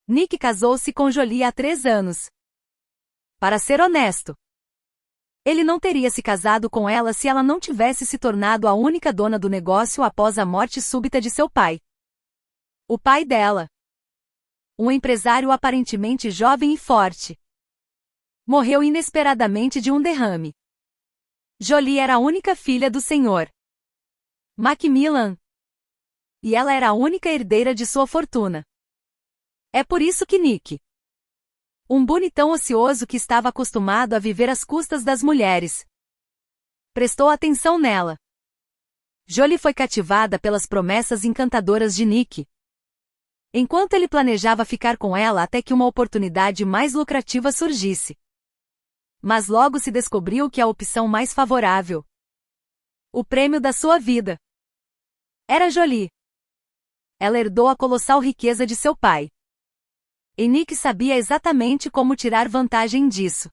Nick casou-se com Jolie há 3 anos. Para ser honesto, ele não teria se casado com ela se ela não tivesse se tornado a única dona do negócio após a morte súbita de seu pai. O pai dela, um empresário aparentemente jovem e forte, morreu inesperadamente de um derrame. Jolie era a única filha do Sr. Macmillan, e ela era a única herdeira de sua fortuna. É por isso que Nick, um bonitão ocioso que estava acostumado a viver às custas das mulheres, prestou atenção nela. Jolie foi cativada pelas promessas encantadoras de Nick, enquanto ele planejava ficar com ela até que uma oportunidade mais lucrativa surgisse. Mas logo se descobriu que a opção mais favorável, o prêmio da sua vida, era Jolie. Ela herdou a colossal riqueza de seu pai. E Nick sabia exatamente como tirar vantagem disso.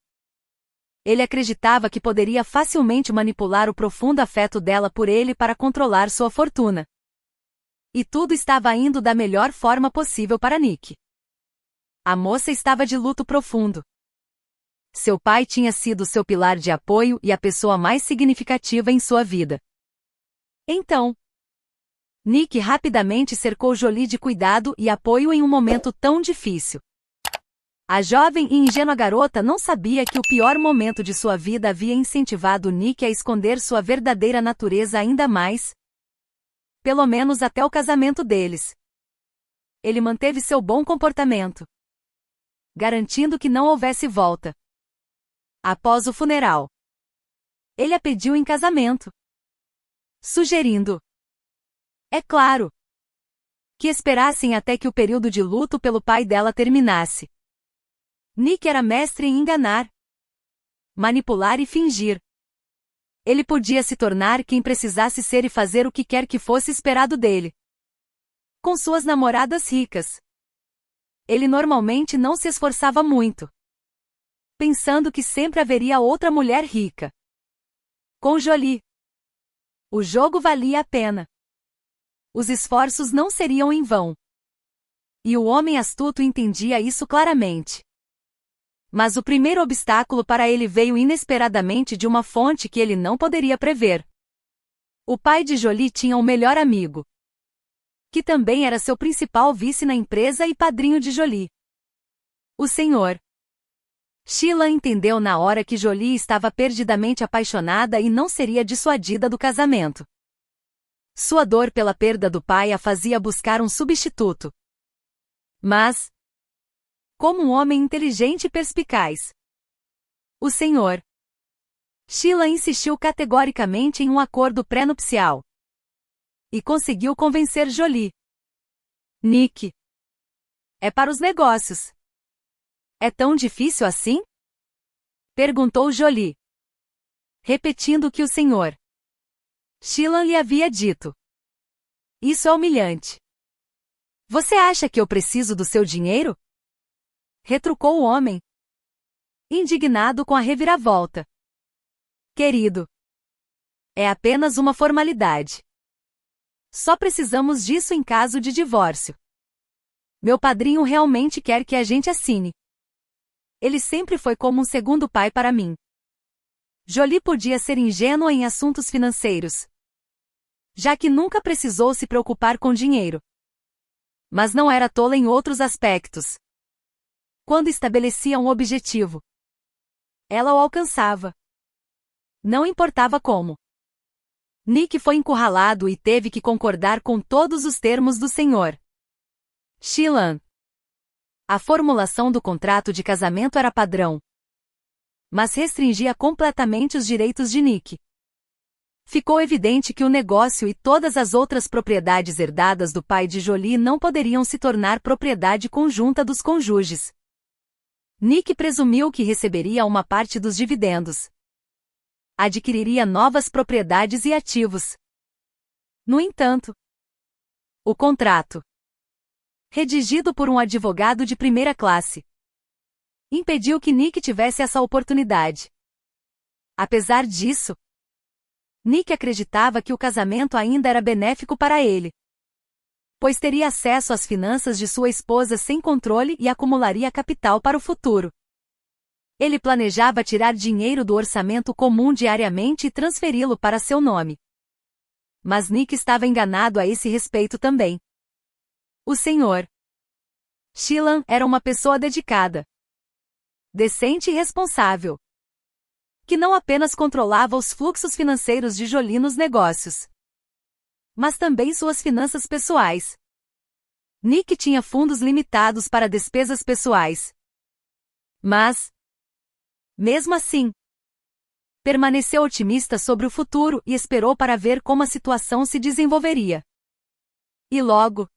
Ele acreditava que poderia facilmente manipular o profundo afeto dela por ele para controlar sua fortuna. E tudo estava indo da melhor forma possível para Nick. A moça estava de luto profundo. Seu pai tinha sido seu pilar de apoio e a pessoa mais significativa em sua vida. Então, Nick rapidamente cercou Jolie de cuidado e apoio em um momento tão difícil. A jovem e ingênua garota não sabia que o pior momento de sua vida havia incentivado Nick a esconder sua verdadeira natureza ainda mais. Pelo menos até o casamento deles. Ele manteve seu bom comportamento, garantindo que não houvesse volta. Após o funeral, ele a pediu em casamento, sugerindo, é claro, que esperassem até que o período de luto pelo pai dela terminasse. Nick era mestre em enganar, manipular e fingir. Ele podia se tornar quem precisasse ser e fazer o que quer que fosse esperado dele. Com suas namoradas ricas, ele normalmente não se esforçava muito, pensando que sempre haveria outra mulher rica. Com Jolie, o jogo valia a pena. Os esforços não seriam em vão. E o homem astuto entendia isso claramente. Mas o primeiro obstáculo para ele veio inesperadamente de uma fonte que ele não poderia prever. O pai de Jolie tinha um melhor amigo, que também era seu principal vice na empresa e padrinho de Jolie. O Sr. Sheila entendeu na hora que Jolie estava perdidamente apaixonada e não seria dissuadida do casamento. Sua dor pela perda do pai a fazia buscar um substituto. Mas, como um homem inteligente e perspicaz, o Sr. Sheila insistiu categoricamente em um acordo pré-nupcial. E conseguiu convencer Jolie. Nick, é para os negócios. É tão difícil assim? Perguntou Jolie, repetindo o que o Sr. Sheila lhe havia dito. Isso é humilhante. Você acha que eu preciso do seu dinheiro? Retrucou o homem, indignado com a reviravolta. Querido, é apenas uma formalidade. Só precisamos disso em caso de divórcio. Meu padrinho realmente quer que a gente assine. Ele sempre foi como um segundo pai para mim. Jolie podia ser ingênua em assuntos financeiros, já que nunca precisou se preocupar com dinheiro. Mas não era tola em outros aspectos. Quando estabelecia um objetivo, ela o alcançava. Não importava como. Nick foi encurralado e teve que concordar com todos os termos do Sr. Sheila. A formulação do contrato de casamento era padrão, mas restringia completamente os direitos de Nick. Ficou evidente que o negócio e todas as outras propriedades herdadas do pai de Jolie não poderiam se tornar propriedade conjunta dos cônjuges. Nick presumiu que receberia uma parte dos dividendos. Adquiriria novas propriedades e ativos. No entanto, o contrato, redigido por um advogado de primeira classe, impediu que Nick tivesse essa oportunidade. Apesar disso, Nick acreditava que o casamento ainda era benéfico para ele. pois teria acesso às finanças de sua esposa sem controle e acumularia capital para o futuro. Ele planejava tirar dinheiro do orçamento comum diariamente e transferi-lo para seu nome. Mas Nick estava enganado a esse respeito também. O Sr. Sheelan era uma pessoa dedicada, decente e responsável, que não apenas controlava os fluxos financeiros de Jolie nos negócios, mas também suas finanças pessoais. Nick tinha fundos limitados para despesas pessoais. Mas, mesmo assim, permaneceu otimista sobre o futuro e esperou para ver como a situação se desenvolveria. E logo,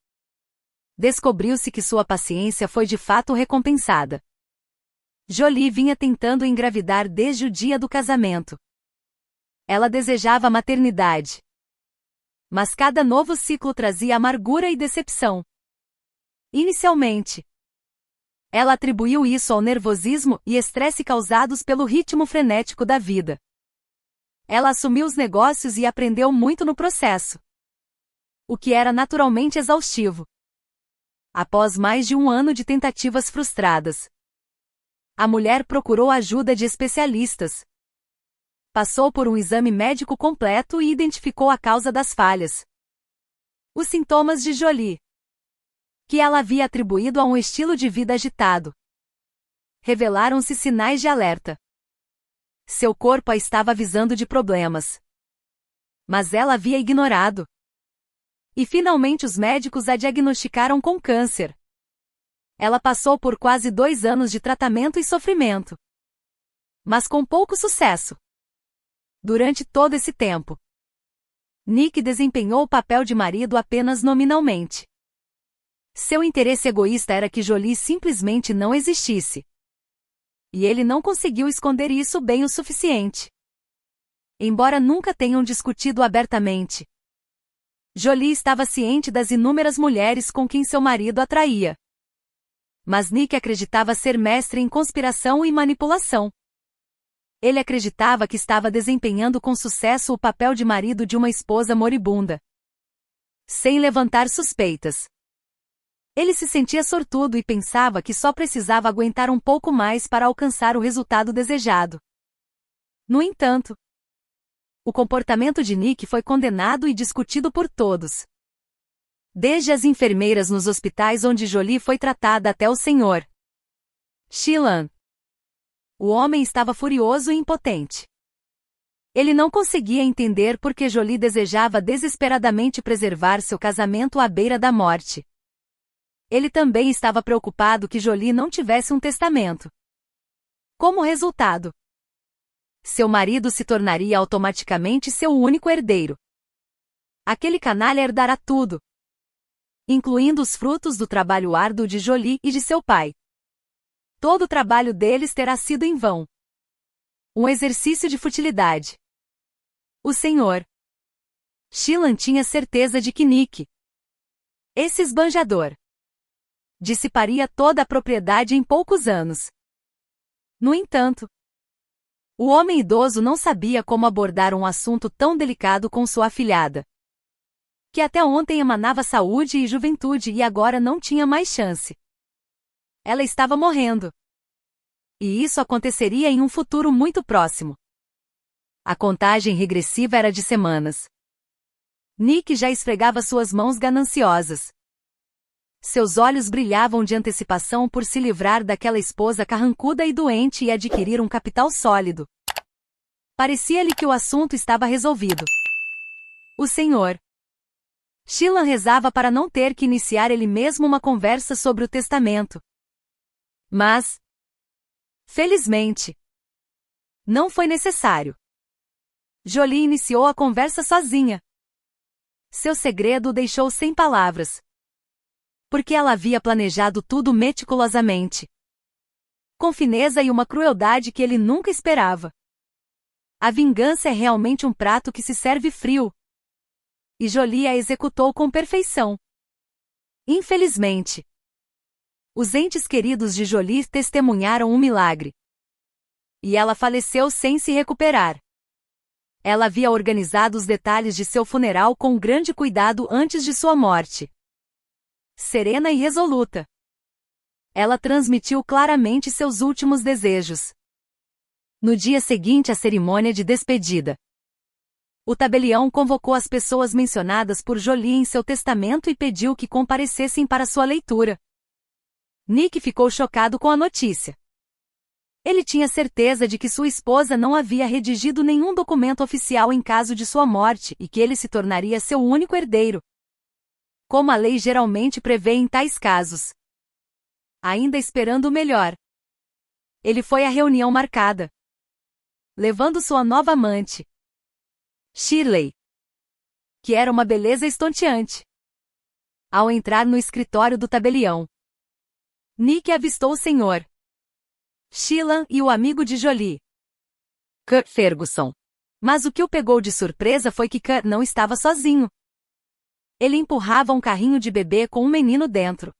descobriu-se que sua paciência foi de fato recompensada. Jolie vinha tentando engravidar desde o dia do casamento. Ela desejava a maternidade. Mas cada novo ciclo trazia amargura e decepção. Inicialmente, ela atribuiu isso ao nervosismo e estresse causados pelo ritmo frenético da vida. Ela assumiu os negócios e aprendeu muito no processo, o que era naturalmente exaustivo. Após mais de um ano de tentativas frustradas, a mulher procurou a ajuda de especialistas. Passou por um exame médico completo e identificou a causa das falhas. Os sintomas de Jolie, que ela havia atribuído a um estilo de vida agitado, revelaram-se sinais de alerta. Seu corpo a estava avisando de problemas, mas ela havia ignorado. E finalmente os médicos a diagnosticaram com câncer. Ela passou por quase 2 anos de tratamento e sofrimento, mas com pouco sucesso. Durante todo esse tempo, Nick desempenhou o papel de marido apenas nominalmente. Seu interesse egoísta era que Jolie simplesmente não existisse. E ele não conseguiu esconder isso bem o suficiente. Embora nunca tenham discutido abertamente, Jolie estava ciente das inúmeras mulheres com quem seu marido atraía. Mas Nick acreditava ser mestre em conspiração e manipulação. Ele acreditava que estava desempenhando com sucesso o papel de marido de uma esposa moribunda, sem levantar suspeitas. Ele se sentia sortudo e pensava que só precisava aguentar um pouco mais para alcançar o resultado desejado. No entanto, o comportamento de Nick foi condenado e discutido por todos. Desde as enfermeiras nos hospitais onde Jolie foi tratada até o Sr. Sheelan. O homem estava furioso e impotente. Ele não conseguia entender por que Jolie desejava desesperadamente preservar seu casamento à beira da morte. Ele também estava preocupado que Jolie não tivesse um testamento. Como resultado, seu marido se tornaria automaticamente seu único herdeiro. Aquele canalha herdará tudo, incluindo os frutos do trabalho árduo de Jolie e de seu pai. Todo o trabalho deles terá sido em vão. Um exercício de futilidade. O Sr. Sheelan tinha certeza de que Nick, esse esbanjador, dissiparia toda a propriedade em poucos anos. No entanto, o homem idoso não sabia como abordar um assunto tão delicado com sua afilhada, que até ontem emanava saúde e juventude e agora não tinha mais chance. Ela estava morrendo. E isso aconteceria em um futuro muito próximo. A contagem regressiva era de semanas. Nick já esfregava suas mãos gananciosas. Seus olhos brilhavam de antecipação por se livrar daquela esposa carrancuda e doente e adquirir um capital sólido. Parecia-lhe que o assunto estava resolvido. O Sr. Sheelan rezava para não ter que iniciar ele mesmo uma conversa sobre o testamento. Mas, felizmente, não foi necessário. Jolie iniciou a conversa sozinha. Seu segredo o deixou sem palavras, porque ela havia planejado tudo meticulosamente, com fineza e uma crueldade que ele nunca esperava. A vingança é realmente um prato que se serve frio, e Jolie a executou com perfeição. Infelizmente, os entes queridos de Jolie testemunharam um milagre, e ela faleceu sem se recuperar. Ela havia organizado os detalhes de seu funeral com grande cuidado antes de sua morte. serena e resoluta. Ela transmitiu claramente seus últimos desejos. No dia seguinte à cerimônia de despedida, o tabelião convocou as pessoas mencionadas por Jolie em seu testamento e pediu que comparecessem para sua leitura. Nick ficou chocado com a notícia. Ele tinha certeza de que sua esposa não havia redigido nenhum documento oficial em caso de sua morte e que ele se tornaria seu único herdeiro, como a lei geralmente prevê em tais casos. Ainda esperando o melhor, ele foi à reunião marcada, levando sua nova amante, Shirley, que era uma beleza estonteante. Ao entrar no escritório do tabelião, Nick avistou o Sr. Sheelan e o amigo de Jolie, Kurt Ferguson. Mas o que o pegou de surpresa foi que Kurt não estava sozinho. Ele empurrava um carrinho de bebê com um menino dentro.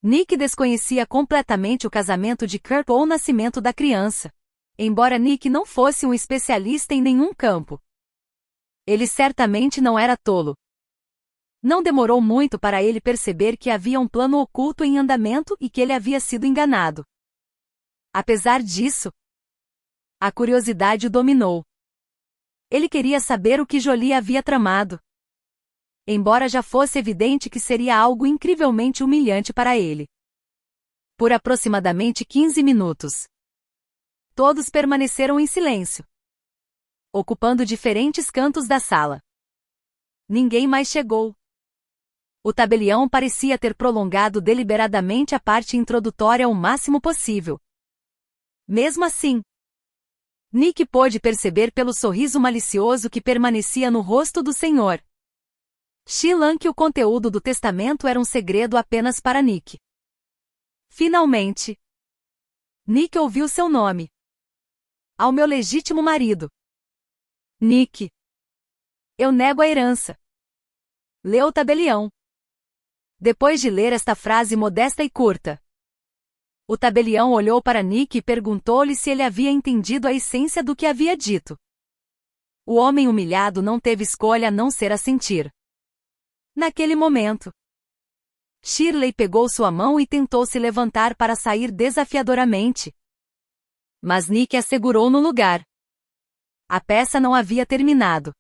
Nick desconhecia completamente o casamento de Kurt ou o nascimento da criança, embora Nick não fosse um especialista em nenhum campo. Ele certamente não era tolo. Não demorou muito para ele perceber que havia um plano oculto em andamento e que ele havia sido enganado. Apesar disso, a curiosidade o dominou. Ele queria saber o que Jolie havia tramado, embora já fosse evidente que seria algo incrivelmente humilhante para ele. Por aproximadamente 15 minutos, todos permaneceram em silêncio, ocupando diferentes cantos da sala. Ninguém mais chegou. O tabelião parecia ter prolongado deliberadamente a parte introdutória o máximo possível. Mesmo assim, Nick pôde perceber pelo sorriso malicioso que permanecia no rosto do Sr. Sheelan que o conteúdo do testamento era um segredo apenas para Nick. Finalmente, Nick ouviu seu nome. Ao meu legítimo marido. Nick. Eu nego a herança. Leu o tabelião. Depois de ler esta frase modesta e curta, o tabelião olhou para Nick e perguntou-lhe se ele havia entendido a essência do que havia dito. O homem humilhado não teve escolha a não ser assentir. Naquele momento, Shirley pegou sua mão e tentou se levantar para sair desafiadoramente. Mas Nick a segurou no lugar. A peça não havia terminado.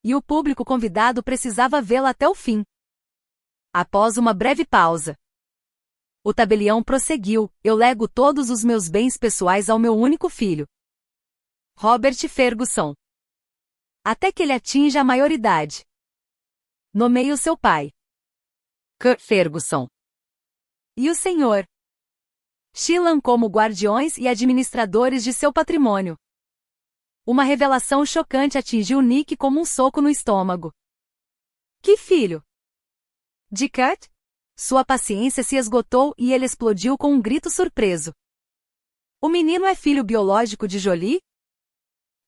E o público convidado precisava vê-la até o fim. Após uma breve pausa, o tabelião prosseguiu: eu lego todos os meus bens pessoais ao meu único filho, Robert Ferguson, até que ele atinja a maioridade. Nomeio seu pai, Kurt Ferguson, e o Sr. Sheelan como guardiões e administradores de seu patrimônio. Uma revelação chocante atingiu Nick como um soco no estômago. Que filho? De Kurt? Sua paciência se esgotou e ele explodiu com um grito surpreso. O menino é filho biológico de Jolie?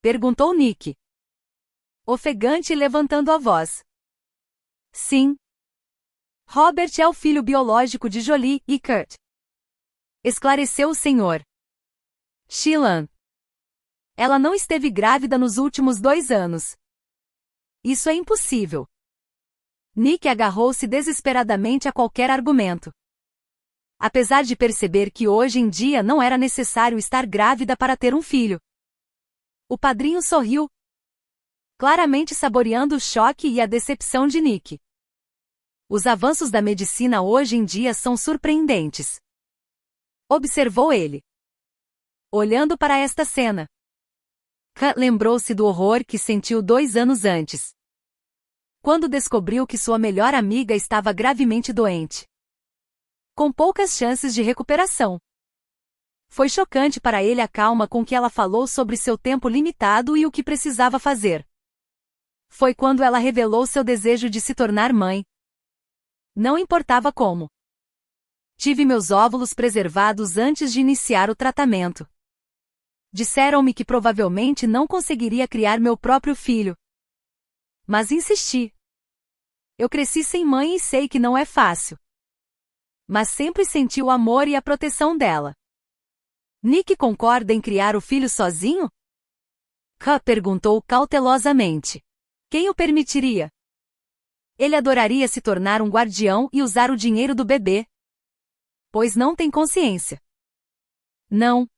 Perguntou Nick, ofegante e levantando a voz. Sim. Robert é o filho biológico de Jolie e Kurt, esclareceu o Sr. Sheelan. Ela não esteve grávida nos últimos 2 anos. Isso é impossível. Nick agarrou-se desesperadamente a qualquer argumento. Apesar de perceber que hoje em dia não era necessário estar grávida para ter um filho. O padrinho sorriu, claramente saboreando o choque e a decepção de Nick. Os avanços da medicina hoje em dia são surpreendentes, observou ele, olhando para esta cena. Kurt lembrou-se do horror que sentiu 2 anos antes, quando descobriu que sua melhor amiga estava gravemente doente, com poucas chances de recuperação. Foi chocante para ele a calma com que ela falou sobre seu tempo limitado e o que precisava fazer. Foi quando ela revelou seu desejo de se tornar mãe. Não importava como. Tive meus óvulos preservados antes de iniciar o tratamento. Disseram-me que provavelmente não conseguiria criar meu próprio filho. Mas insisti. Eu cresci sem mãe e sei que não é fácil. Mas sempre senti o amor e a proteção dela. Nick concorda em criar o filho sozinho? Kurt perguntou cautelosamente. Quem o permitiria? Ele adoraria se tornar um guardião e usar o dinheiro do bebê, pois não tem consciência. Não.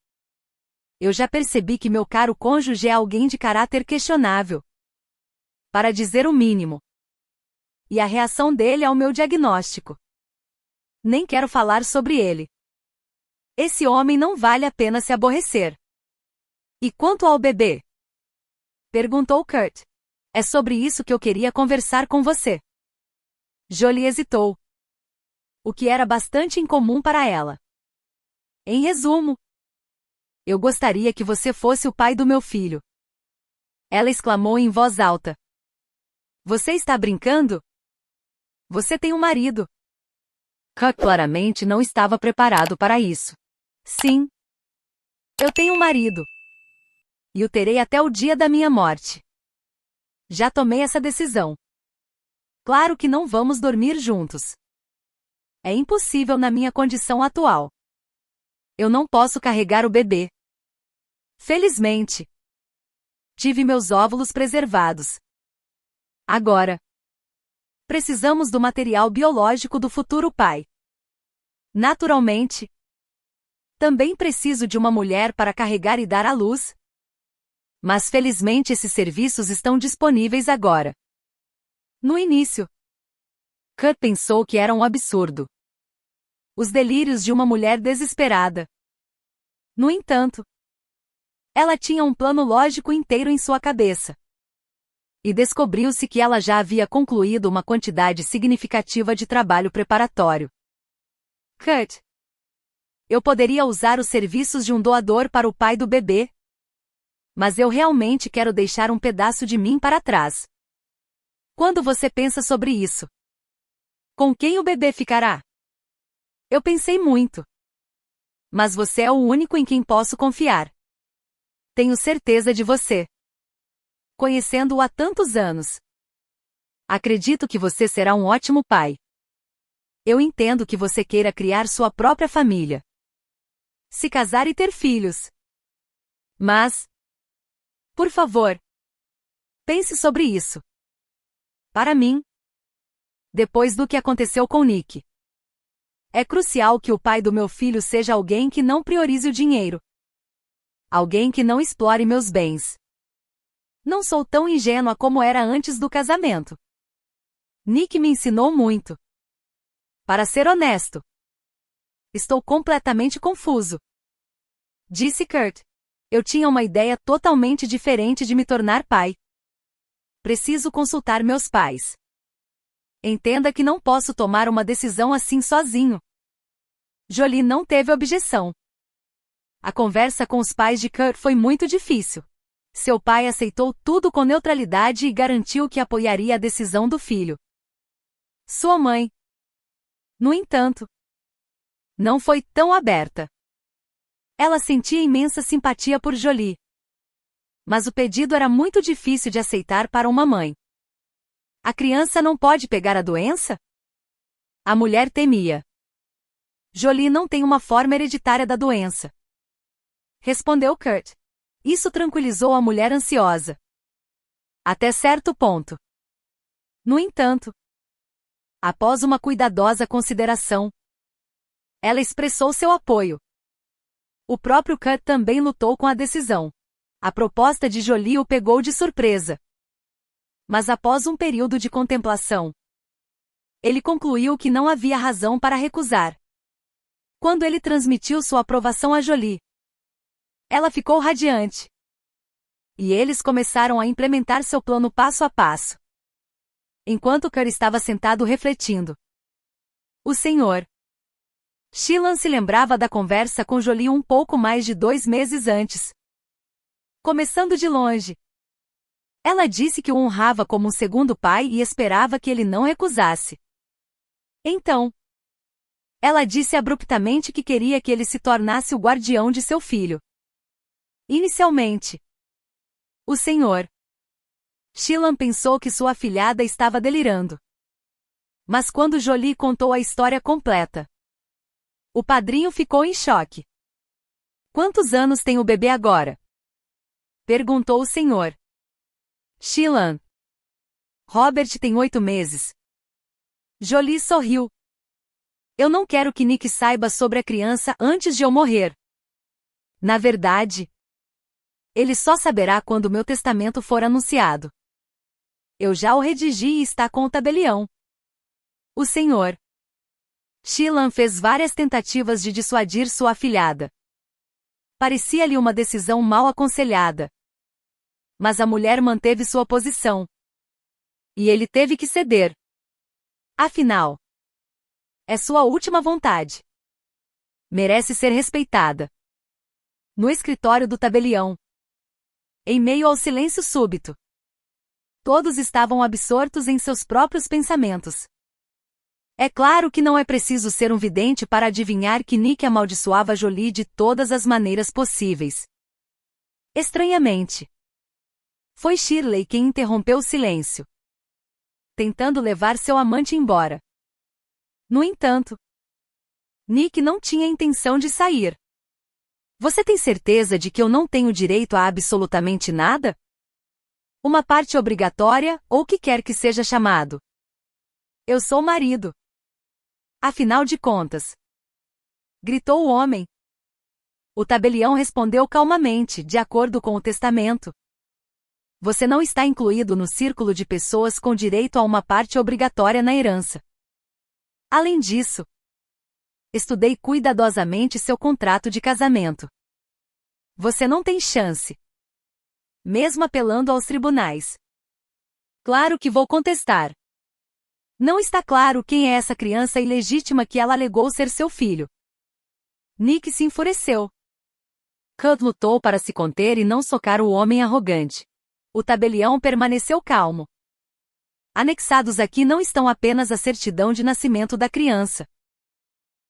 Eu já percebi que meu caro cônjuge é alguém de caráter questionável, para dizer o mínimo. E a reação dele ao meu diagnóstico. Nem quero falar sobre ele. Esse homem não vale a pena se aborrecer. E quanto ao bebê? Perguntou Kurt. É sobre isso que eu queria conversar com você. Jolie hesitou. O que era bastante incomum para ela. Em resumo, eu gostaria que você fosse o pai do meu filho. Ela exclamou em voz alta. Você está brincando? Você tem um marido. Kurt claramente não estava preparado para isso. Sim. Eu tenho um marido. E o terei até o dia da minha morte. Já tomei essa decisão. Claro que não vamos dormir juntos. É impossível na minha condição atual. Eu não posso carregar o bebê. Felizmente, tive meus óvulos preservados. Agora, precisamos do material biológico do futuro pai. Naturalmente, também preciso de uma mulher para carregar e dar à luz. Mas felizmente esses serviços estão disponíveis agora. No início, Kurt pensou que era um absurdo. Os delírios de uma mulher desesperada. No entanto, ela tinha um plano lógico inteiro em sua cabeça. E descobriu-se que ela já havia concluído uma quantidade significativa de trabalho preparatório. Kurt, eu poderia usar os serviços de um doador para o pai do bebê. Mas eu realmente quero deixar um pedaço de mim para trás. Quando você pensa sobre isso? Com quem o bebê ficará? Eu pensei muito. Mas você é o único em quem posso confiar. Tenho certeza de você. Conhecendo-o há tantos anos. Acredito que você será um ótimo pai. Eu entendo que você queira criar sua própria família. Se casar e ter filhos. Mas, por favor, pense sobre isso. Para mim, depois do que aconteceu com Nick, é crucial que o pai do meu filho seja alguém que não priorize o dinheiro. Alguém que não explore meus bens. Não sou tão ingênua como era antes do casamento. Nick me ensinou muito. Para ser honesto, estou completamente confuso. Disse Kurt. Eu tinha uma ideia totalmente diferente de me tornar pai. Preciso consultar meus pais. Entenda que não posso tomar uma decisão assim sozinho. Jolie não teve objeção. A conversa com os pais de Kurt foi muito difícil. Seu pai aceitou tudo com neutralidade e garantiu que apoiaria a decisão do filho. Sua mãe, no entanto, não foi tão aberta. Ela sentia imensa simpatia por Jolie. Mas o pedido era muito difícil de aceitar para uma mãe. A criança não pode pegar a doença? A mulher temia. Jolie não tem uma forma hereditária da doença. Respondeu Kurt. Isso tranquilizou a mulher ansiosa. Até certo ponto. No entanto, após uma cuidadosa consideração, ela expressou seu apoio. O próprio Kurt também lutou com a decisão. A proposta de Jolie o pegou de surpresa. Mas após um período de contemplação, ele concluiu que não havia razão para recusar. Quando ele transmitiu sua aprovação a Jolie, ela ficou radiante. E eles começaram a implementar seu plano passo a passo. Enquanto Kurt estava sentado refletindo, o Sr. Sheelan se lembrava da conversa com Jolie um pouco mais de 2 meses antes. Começando de longe. Ela disse que o honrava como um segundo pai e esperava que ele não recusasse. Então, ela disse abruptamente que queria que ele se tornasse o guardião de seu filho. Inicialmente, o Sr. Sheelan pensou que sua afilhada estava delirando. Mas quando Jolie contou a história completa, o padrinho ficou em choque. Quantos anos tem o bebê agora? Perguntou o Sr. Sheelan. Robert tem 8 meses, Jolie sorriu. Eu não quero que Nick saiba sobre a criança antes de eu morrer. Na verdade, ele só saberá quando meu testamento for anunciado. Eu já o redigi e está com o tabelião. O Sr. Sheelan fez várias tentativas de dissuadir sua afilhada. Parecia-lhe uma decisão mal aconselhada. Mas a mulher manteve sua posição. E ele teve que ceder. Afinal, é sua última vontade. Merece ser respeitada. No escritório do tabelião, em meio ao silêncio súbito, todos estavam absortos em seus próprios pensamentos. É claro que não é preciso ser um vidente para adivinhar que Nick amaldiçoava Jolie de todas as maneiras possíveis. Estranhamente, foi Shirley quem interrompeu o silêncio, tentando levar seu amante embora. No entanto, Nick não tinha intenção de sair. Você tem certeza de que eu não tenho direito a absolutamente nada? Uma parte obrigatória, ou o que quer que seja chamado. Eu sou o marido. Afinal de contas. Gritou o homem. O tabelião respondeu calmamente, de acordo com o testamento. Você não está incluído no círculo de pessoas com direito a uma parte obrigatória na herança. Além disso, estudei cuidadosamente seu contrato de casamento. Você não tem chance. Mesmo apelando aos tribunais. Claro que vou contestar. Não está claro quem é essa criança ilegítima que ela alegou ser seu filho. Nick se enfureceu. Kurt lutou para se conter e não socar o homem arrogante. O tabelião permaneceu calmo. Anexados aqui não estão apenas a certidão de nascimento da criança,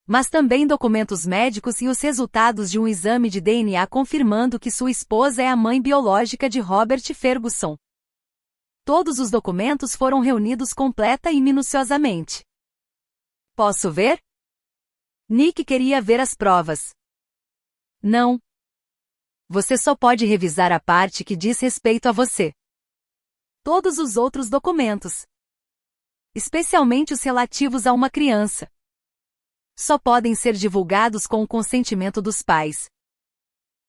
mas também documentos médicos e os resultados de um exame de DNA confirmando que sua esposa é a mãe biológica de Robert Ferguson. Todos os documentos foram reunidos completa e minuciosamente. Posso ver? Nick queria ver as provas. Não. Você só pode revisar a parte que diz respeito a você. Todos os outros documentos, especialmente os relativos a uma criança, só podem ser divulgados com o consentimento dos pais.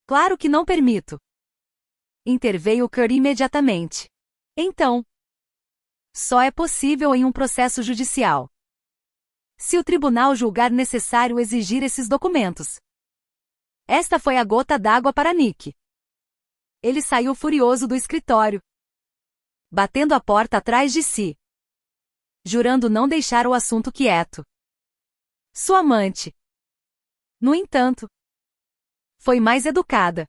Claro que não permito. Interveio Kurt imediatamente. Então, só é possível em um processo judicial. Se o tribunal julgar necessário exigir esses documentos. Esta foi a gota d'água para Nick. Ele saiu furioso do escritório, batendo a porta atrás de si, jurando não deixar o assunto quieto. Sua amante, no entanto, foi mais educada.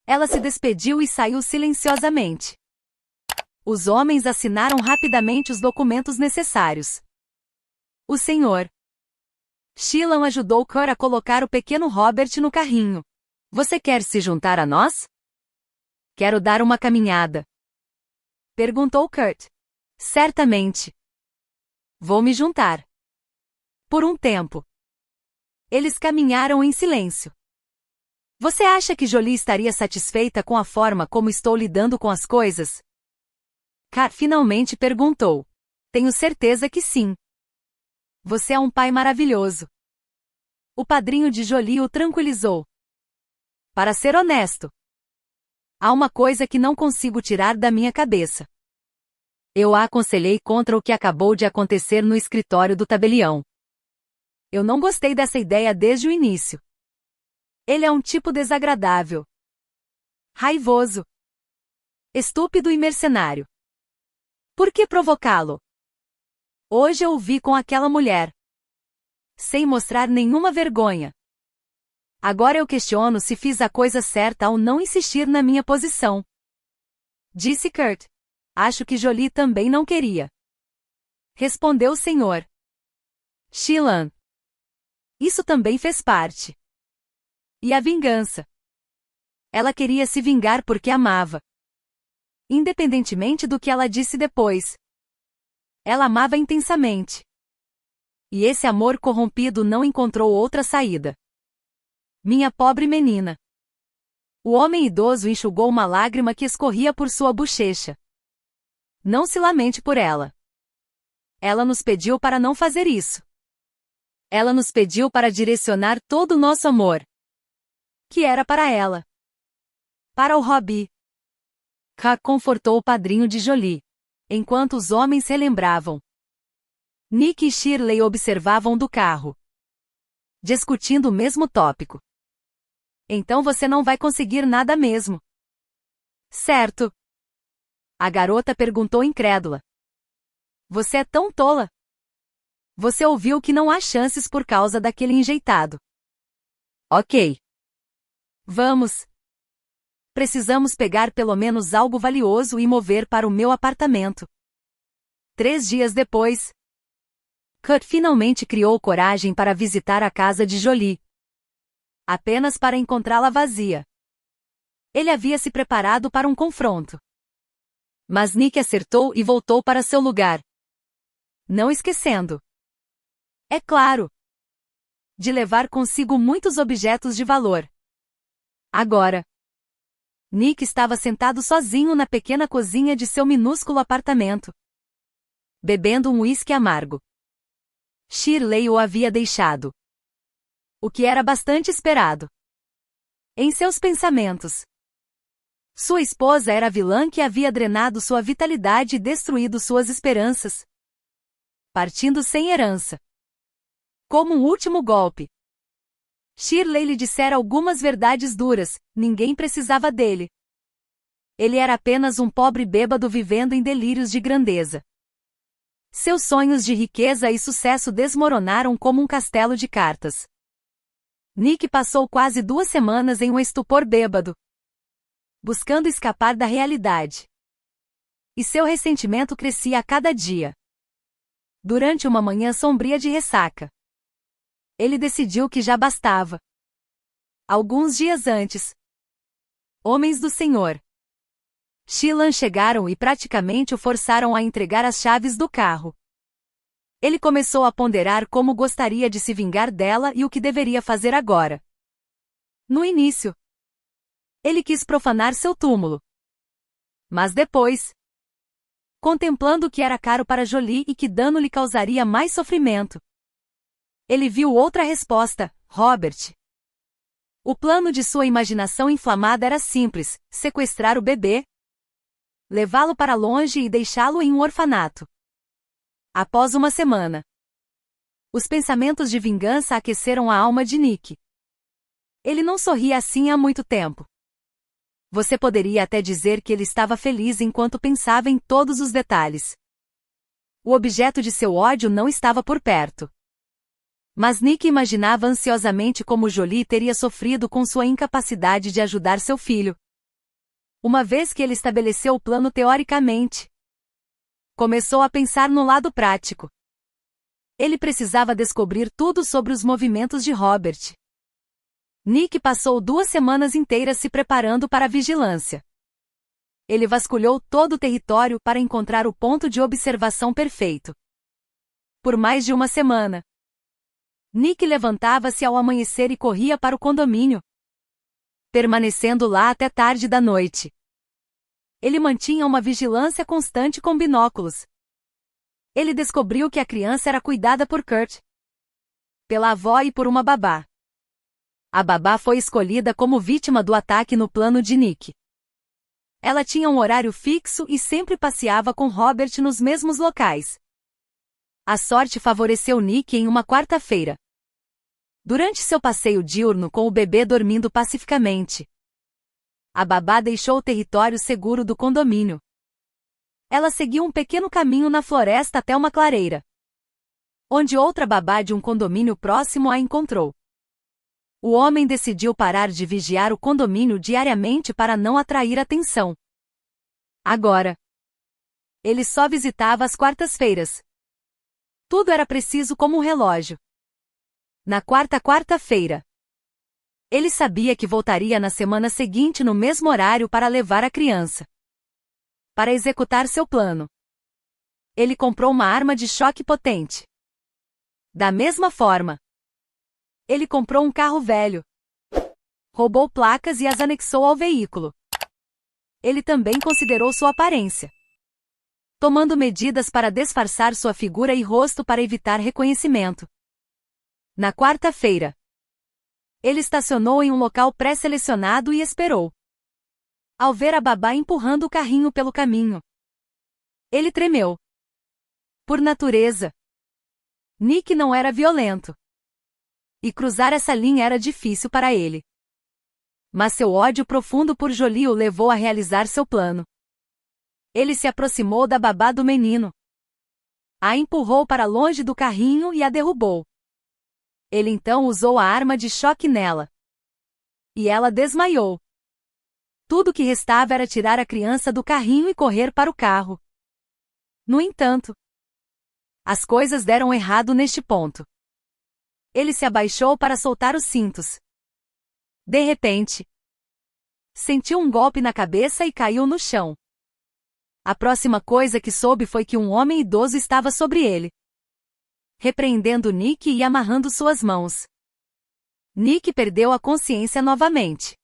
Ela se despediu e saiu silenciosamente. Os homens assinaram rapidamente os documentos necessários. O Sr. Sheelan ajudou Kurt a colocar o pequeno Robert no carrinho. Você quer se juntar a nós? Quero dar uma caminhada. Perguntou Kurt. Certamente. Vou me juntar. Por um tempo. Eles caminharam em silêncio. Você acha que Jolie estaria satisfeita com a forma como estou lidando com as coisas? Kurt finalmente perguntou. Tenho certeza que sim. Você é um pai maravilhoso. O padrinho de Jolie o tranquilizou. Para ser honesto, há uma coisa que não consigo tirar da minha cabeça. Eu a aconselhei contra o que acabou de acontecer no escritório do tabelião. Eu não gostei dessa ideia desde o início. Ele é um tipo desagradável, raivoso, estúpido e mercenário. Por que provocá-lo? Hoje eu o vi com aquela mulher, sem mostrar nenhuma vergonha. Agora eu questiono se fiz a coisa certa ao não insistir na minha posição. Disse Kurt. Acho que Jolie também não queria. Respondeu o Sr. Sheelan. Isso também fez parte. E a vingança. Ela queria se vingar porque amava. Independentemente do que ela disse depois. Ela amava intensamente. E esse amor corrompido não encontrou outra saída. Minha pobre menina. O homem idoso enxugou uma lágrima que escorria por sua bochecha. Não se lamente por ela. Ela nos pediu para não fazer isso. Ela nos pediu para direcionar todo o nosso amor, que era para ela. Para o Robbie. K confortou o padrinho de Jolie, enquanto os homens relembravam. Nick e Shirley observavam do carro, discutindo o mesmo tópico. Então você não vai conseguir nada mesmo. Certo? A garota perguntou incrédula. Você é tão tola. Você ouviu que não há chances por causa daquele enjeitado. Ok. Vamos. Precisamos pegar pelo menos algo valioso e mover para o meu apartamento. 3 dias depois, Kurt finalmente criou coragem para visitar a casa de Jolie. Apenas para encontrá-la vazia. Ele havia se preparado para um confronto. Mas Nick acertou e voltou para seu lugar. Não esquecendo, é claro, de levar consigo muitos objetos de valor. Agora, Nick estava sentado sozinho na pequena cozinha de seu minúsculo apartamento, bebendo um uísque amargo. Shirley o havia deixado, o que era bastante esperado. Em seus pensamentos, sua esposa era a vilã que havia drenado sua vitalidade e destruído suas esperanças, partindo sem herança. Como um último golpe, Shirley lhe dissera algumas verdades duras: ninguém precisava dele. Ele era apenas um pobre bêbado vivendo em delírios de grandeza. Seus sonhos de riqueza e sucesso desmoronaram como um castelo de cartas. Nick passou quase 2 semanas em um estupor bêbado, buscando escapar da realidade. E seu ressentimento crescia a cada dia. Durante uma manhã sombria de ressaca, ele decidiu que já bastava. Alguns dias antes, homens do Senhor Sheelan chegaram e praticamente o forçaram a entregar as chaves do carro. Ele começou a ponderar como gostaria de se vingar dela e o que deveria fazer agora. No início, ele quis profanar seu túmulo. Mas depois, contemplando o que era caro para Jolie e que dano lhe causaria mais sofrimento, ele viu outra resposta: Robert. O plano de sua imaginação inflamada era simples: sequestrar o bebê, levá-lo para longe e deixá-lo em um orfanato. Após uma semana, os pensamentos de vingança aqueceram a alma de Nick. Ele não sorria assim há muito tempo. Você poderia até dizer que ele estava feliz enquanto pensava em todos os detalhes. O objeto de seu ódio não estava por perto. Mas Nick imaginava ansiosamente como Jolie teria sofrido com sua incapacidade de ajudar seu filho. Uma vez que ele estabeleceu o plano teoricamente, começou a pensar no lado prático. Ele precisava descobrir tudo sobre os movimentos de Robert. Nick passou 2 semanas inteiras se preparando para a vigilância. Ele vasculhou todo o território para encontrar o ponto de observação perfeito. Por mais de uma semana, Nick levantava-se ao amanhecer e corria para o condomínio, permanecendo lá até tarde da noite. Ele mantinha uma vigilância constante com binóculos. Ele descobriu que a criança era cuidada por Kurt, pela avó e por uma babá. A babá foi escolhida como vítima do ataque no plano de Nick. Ela tinha um horário fixo e sempre passeava com Robert nos mesmos locais. A sorte favoreceu Nick em uma quarta-feira. Durante seu passeio diurno com o bebê dormindo pacificamente, a babá deixou o território seguro do condomínio. Ela seguiu um pequeno caminho na floresta até uma clareira, onde outra babá de um condomínio próximo a encontrou. O homem decidiu parar de vigiar o condomínio diariamente para não atrair atenção. Agora, ele só visitava às quartas-feiras. Tudo era preciso como um relógio. Na quarta-feira, ele sabia que voltaria na semana seguinte no mesmo horário para levar a criança. Para executar seu plano, ele comprou uma arma de choque potente. Da mesma forma, ele comprou um carro velho, roubou placas e as anexou ao veículo. Ele também considerou sua aparência. tomando medidas para disfarçar sua figura e rosto para evitar reconhecimento. Na quarta-feira, ele estacionou em um local pré-selecionado e esperou. Ao ver a babá empurrando o carrinho pelo caminho, ele tremeu. Por natureza, Nick não era violento. E cruzar essa linha era difícil para ele. Mas seu ódio profundo por Jolie o levou a realizar seu plano. Ele se aproximou da babá do menino. A empurrou para longe do carrinho e a derrubou. Ele então usou a arma de choque nela. E ela desmaiou. Tudo que restava era tirar a criança do carrinho e correr para o carro. No entanto, as coisas deram errado neste ponto. Ele se abaixou para soltar os cintos. De repente, sentiu um golpe na cabeça e caiu no chão. A próxima coisa que soube foi que um homem idoso estava sobre ele, repreendendo Nick e amarrando suas mãos. Nick perdeu a consciência novamente.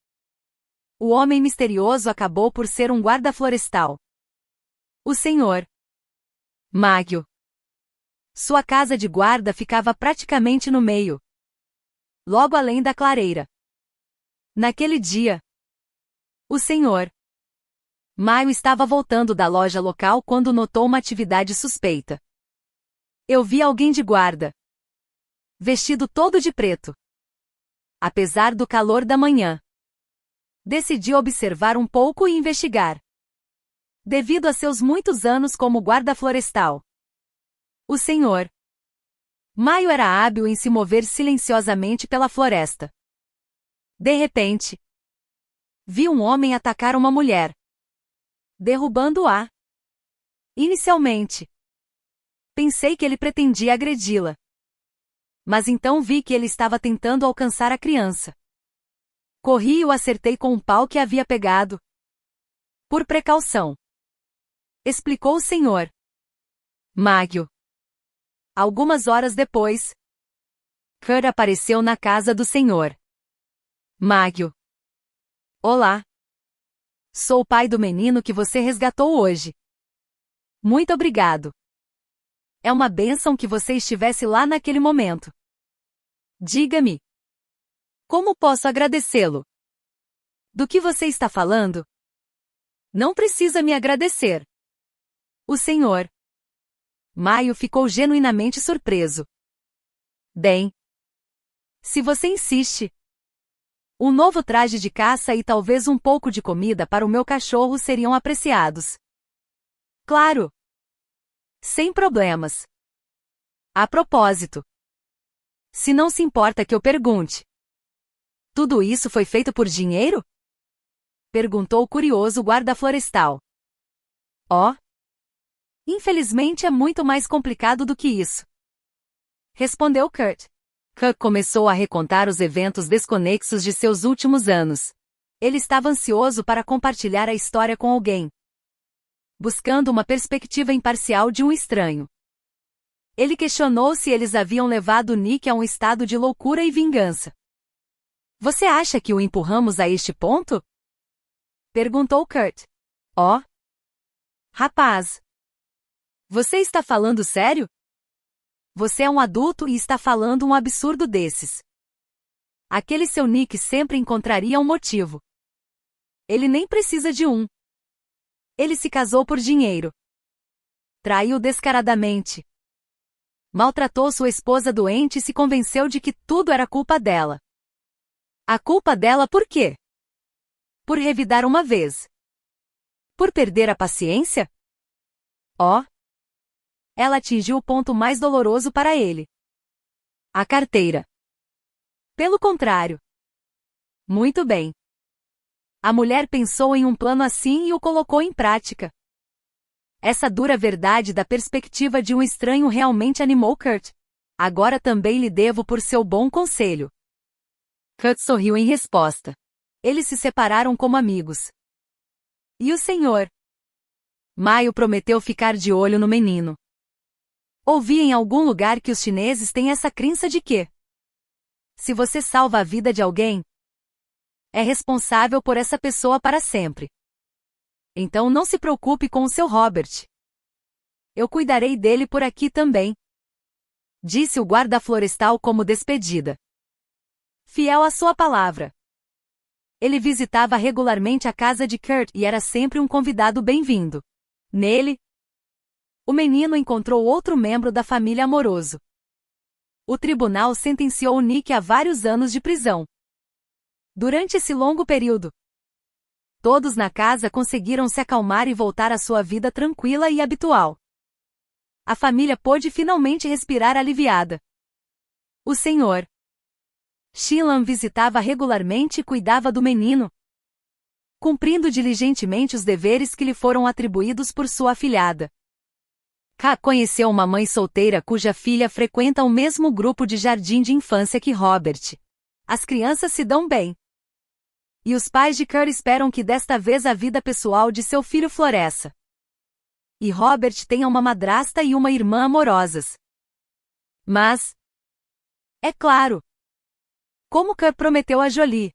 O homem misterioso acabou por ser um guarda florestal. O Sr. Maggio. Sua casa de guarda ficava praticamente no meio, logo além da clareira. Naquele dia, o Sr. Maggio estava voltando da loja local quando notou uma atividade suspeita. Eu vi alguém de guarda, vestido todo de preto. Apesar do calor da manhã, decidi observar um pouco e investigar. Devido a seus muitos anos como guarda florestal, o Sr. Maggio era hábil em se mover silenciosamente pela floresta. De repente, vi um homem atacar uma mulher, derrubando-a. Inicialmente, pensei que ele pretendia agredi-la. Mas então vi que ele estava tentando alcançar a criança. Corri e o acertei com um pau que havia pegado. Por precaução, explicou o Sr. Maggio. Algumas horas depois, Kurt apareceu na casa do Sr. Maggio. Olá. Sou o pai do menino que você resgatou hoje. Muito obrigado. É uma bênção que você estivesse lá naquele momento. Diga-me, como posso agradecê-lo? Do que você está falando? Não precisa me agradecer. O Sr. Maggio ficou genuinamente surpreso. Bem, se você insiste, um novo traje de caça e talvez um pouco de comida para o meu cachorro seriam apreciados. Claro. Sem problemas. A propósito, se não se importa que eu pergunte, tudo isso foi feito por dinheiro? Perguntou o curioso guarda florestal. Oh! Infelizmente é muito mais complicado do que isso. Respondeu Kurt. Kurt começou a recontar os eventos desconexos de seus últimos anos. Ele estava ansioso para compartilhar a história com alguém, buscando uma perspectiva imparcial de um estranho. Ele questionou se eles haviam levado Nick a um estado de loucura e vingança. Você acha que o empurramos a este ponto? Perguntou Kurt. Oh! Rapaz! Você está falando sério? Você é um adulto e está falando um absurdo desses. Aquele seu Nick sempre encontraria um motivo. Ele nem precisa de um. Ele se casou por dinheiro. Traiu descaradamente. Maltratou sua esposa doente e se convenceu de que tudo era culpa dela. A culpa dela por quê? Por revidar uma vez. Por perder a paciência? Oh! Ela atingiu o ponto mais doloroso para ele. A carteira. Pelo contrário. Muito bem. A mulher pensou em um plano assim e o colocou em prática. Essa dura verdade da perspectiva de um estranho realmente animou Kurt. Agora também lhe devo por seu bom conselho. Kurt sorriu em resposta. Eles se separaram como amigos. E o Sr. Maggio prometeu ficar de olho no menino. Ouvi em algum lugar que os chineses têm essa crença de que, se você salva a vida de alguém, é responsável por essa pessoa para sempre. Então não se preocupe com o seu Robert. Eu cuidarei dele por aqui também, disse o guarda florestal como despedida. Fiel à sua palavra, ele visitava regularmente a casa de Kurt e era sempre um convidado bem-vindo. Nele, o menino encontrou outro membro da família amoroso. O tribunal sentenciou Nick a vários anos de prisão. Durante esse longo período, todos na casa conseguiram se acalmar e voltar à sua vida tranquila e habitual. A família pôde finalmente respirar aliviada. O Sr. Sheelan visitava regularmente e cuidava do menino, cumprindo diligentemente os deveres que lhe foram atribuídos por sua afilhada. Ka conheceu uma mãe solteira cuja filha frequenta o mesmo grupo de jardim de infância que Robert. As crianças se dão bem, e os pais de Kurt esperam que desta vez a vida pessoal de seu filho floresça. E Robert tenha uma madrasta e uma irmã amorosas. Mas, é claro, como Kurt prometeu a Jolie,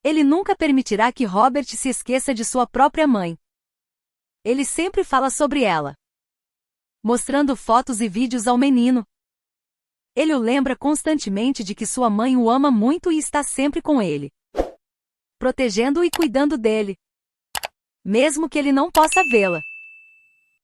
ele nunca permitirá que Robert se esqueça de sua própria mãe. Ele sempre fala sobre ela, mostrando fotos e vídeos ao menino. Ele o lembra constantemente de que sua mãe o ama muito e está sempre com ele, protegendo-o e cuidando dele, mesmo que ele não possa vê-la.